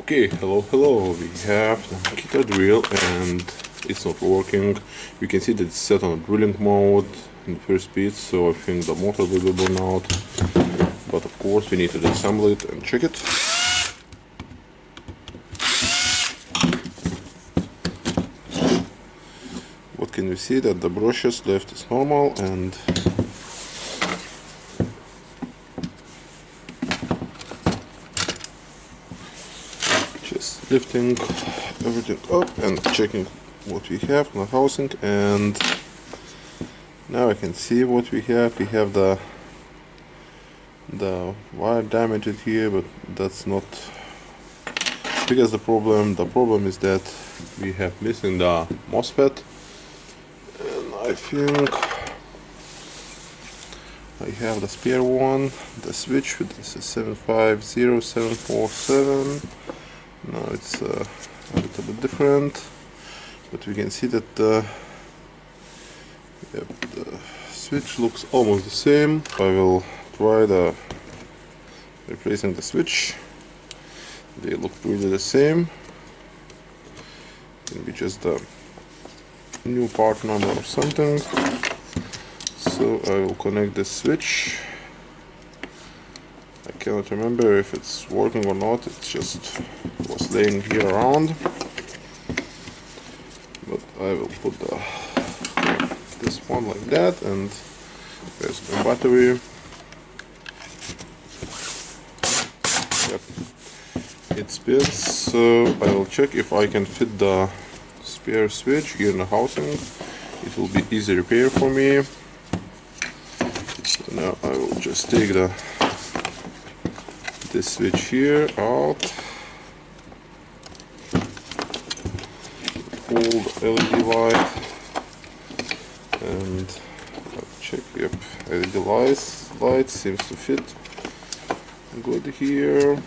Okay, hello, we have the Makita drill and it's not working. You can see that it's set on drilling mode in the first speed, so I think the motor will be blown out. But of course we need to disassemble it and check it. What can we see? That the brushes left is normal and just lifting everything up and checking what we have in the housing, and now I can see what we have. We have the wire damaged here, but that's not because the problem is that we have missing the MOSFET, and I think I have the spare one, the switch. This is 750747. Now it's a little bit different, but we can see that the switch looks almost the same. I will try replacing the switch. They look really the same. Maybe just a new part number or something. So I will connect this switch. I cannot remember if it's working or not. It just was laying here around. But I will put this one like that, and there's the battery. Yep, it spins. So I will check if I can fit the spare switch here in the housing. It will be easy repair for me. So now I will just take this switch here out, pull the LED light, and I'll check. Yep, LED light seems to fit good here.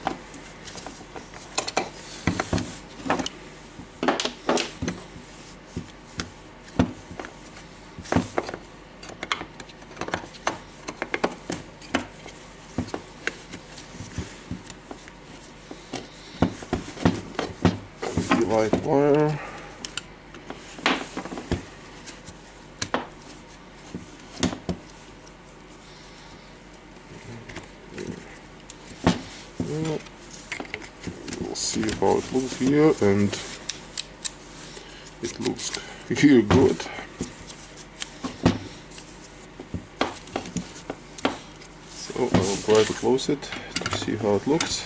Light wire. We'll see how it looks here, and it looks here good. So I will try to close it to see how it looks.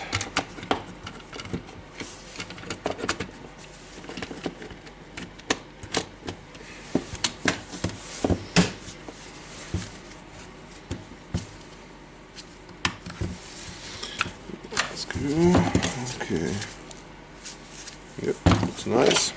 Okay. Yep, looks nice.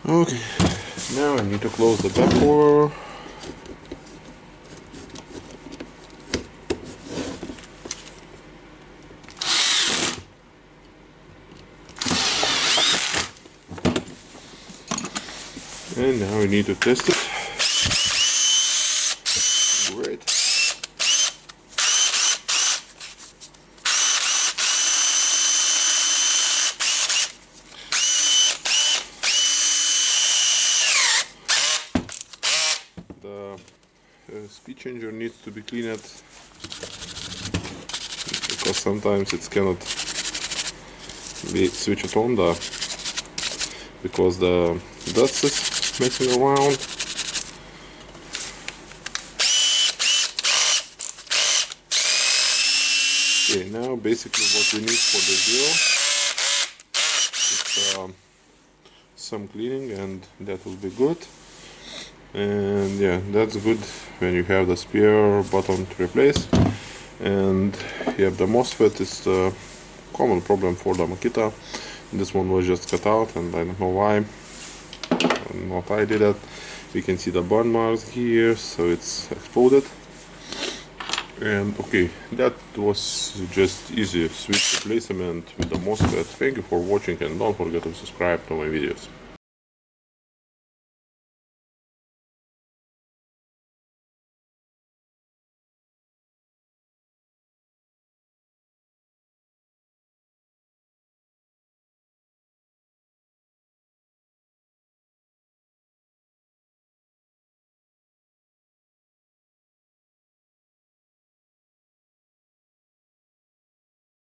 Okay, now I need to close the back door. And now we need to test it. Great. The speed changer needs to be cleaned because sometimes it cannot be switched on because the dust is messing around. Okay, now basically what we need for the drill is some cleaning, and that will be good. And yeah, that's good when you have the spare button to replace. And yeah, the MOSFET is the common problem for the Makita. This one was just cut out, and I don't know why. not I did it. We can see the burn marks here, so it's exploded. And okay, that was just easy switch replacement with the MOSFET. Thank you for watching and don't forget to subscribe to my videos.